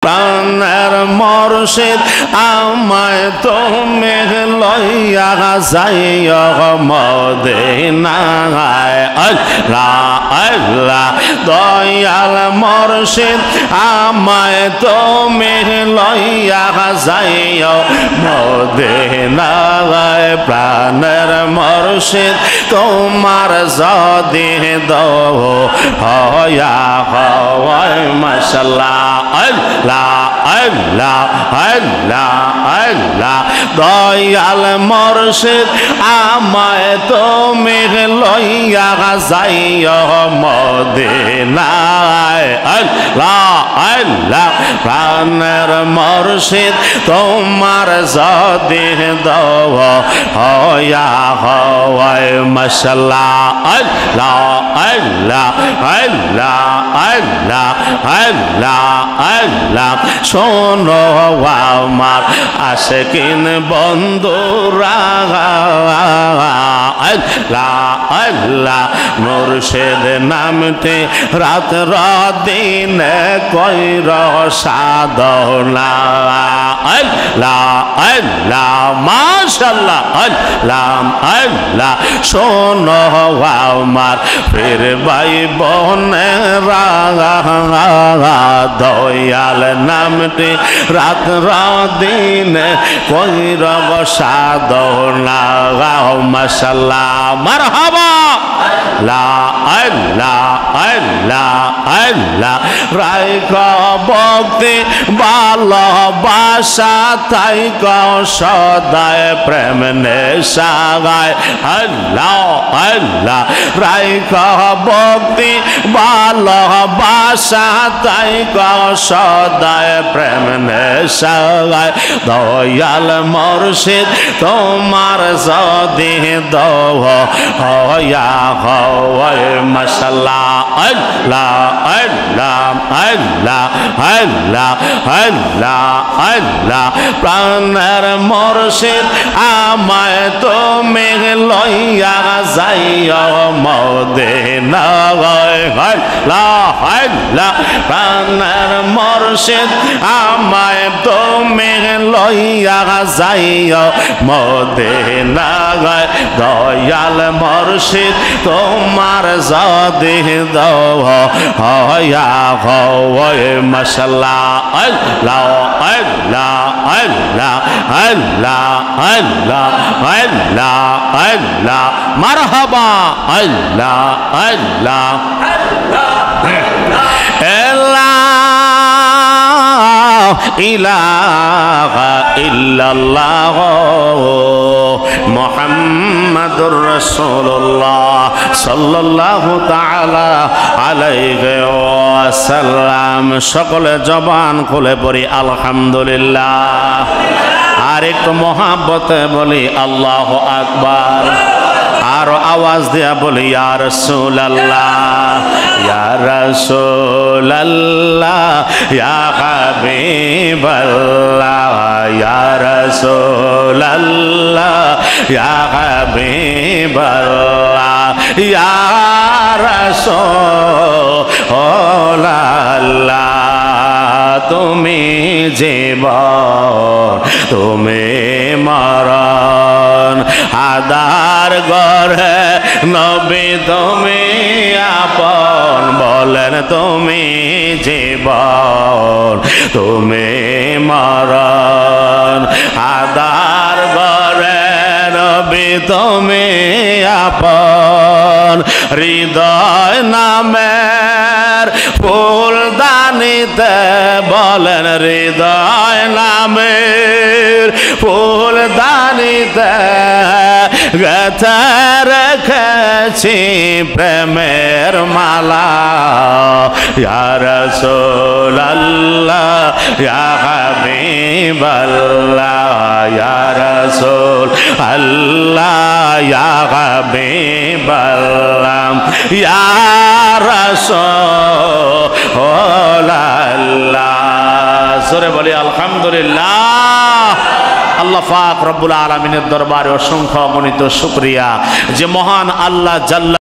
প্রাণের মুর্শিদ আমায় তুমি লইয়া যাইও মদিনায়। আল্লাহ আল্লাহ দয়াল মুর্শিদ আমায় তুমি লইয়া যাইও মদিনায়। প্রাণের মুর্শিদ তোমার যদি দো হয়া হয় মাশাআল্লাহ। আল্লাহ আল্লাহ আল্লাহ আল্লাহ দয়াল মুর্শিদ আমায় তুমি লইয়া যাইও মদিনায়। আল্লাহ আল্লাহ প্রাণের মুর্শিদ তোমার যদি দো হয়া হয় মাশাআল্লাহ। আল্লাহ আল্লাহ আল্লাহ আল্লাহ আল্লাহ আল্লাহ শোনো আমার আশিকিন বন্ধুরা, আল্লাহ আল্লাহ মুর্শিদ নামটি রাত দিন কইর সাধনা। আল্লাহ আল্লাহ মাশাআল্লাহ আল্লাহ আল্লাহ শোনো আমার ফির ভাই বোনেরা, দয়াল নামটি রাত দিন কইর সাধনা। মাশাআল্লাহ মারহাবা। লা আল্লাহ আল্লাহ আল্লাহ রাইক ভক্তি ভালোবাসা তাইক সদায় প্রেম নেশায়। আল্লাহ আল্লাহ রাইক ভক্তি ভালোবাসা তাইক সদায় প্রেম নেশায়। দয়াল মুর্শিদ তোমার যদি দো হয়া হয় মাশাআল্লাহ। আল্লাহ আল্লাহ আল্লাহ আল্লাহ আল্লাহ আল্লাহ প্রাণের মুর্শিদ আমায় তুমি লইয়া যাইও মদিনায়। আল্লাহ আল্লাহ প্রাণের মুর্শিদ আমায় তুমি লইয়া যাইও মদিনায়। দয়াল মুর্শিদ তোমার যদি দো হয়া হয় মাশাআল্লাহ। আল্লাহ আল্লাহ আল্লাহ আল্লাহ আল্লাহ আল্লাহ আল্লাহ মারহাবা। আল্লাহ আল্লাহ ইলাহা ইল্লাল্লাহ মুহাম্মাদুর রাসূলুল্লাহ সাল্লাল্লাহু তাআলা আলাইহি ওয়াসাল্লাম। সকলে জবান খুলে পড়ি আলহামদুলিল্লাহ। আর একটু মহাব্বতে বলি আল্লাহু আকবার। আর আওয়াজ দিয়া বলি ইয়া রাসূলুল্লাহ ইয়া রাসূলুল্লাহ ইয়া হাবিবাল্লাহ ইয়া রাসূলুল্লাহ ইয়া হাবিবাল্লাহ ইয়া রাসূলুল্লাহ। তুমি জীবন তুমি মরণ আদার গড়ে নবী তুমি আপন। বলেন তুমি জীবন তুমি মরণ আদার গড়ে নবী তুমি আপন। হৃদয় নামের ফুলদানিতে বলেন হৃদয় নামের ফুলদানিতে গেথে রেখেছি প্রেমের মালা। ইয়া রাসূলুল্লাহ ইয়া হাবিবাল্লাহ ইয়া রাসূলুল্লাহ ইয়া হাবিবাল্লাহ ইয়া রাসূলুল্লাহ। জোরে বলি আলহামদুলিল্লাহ। আল্লাহ পাক রব্বুল আলামিনের দরবারে অসংখ্য অগণিত শুকরিয়া যে মহান আল্লাহ জাল্লা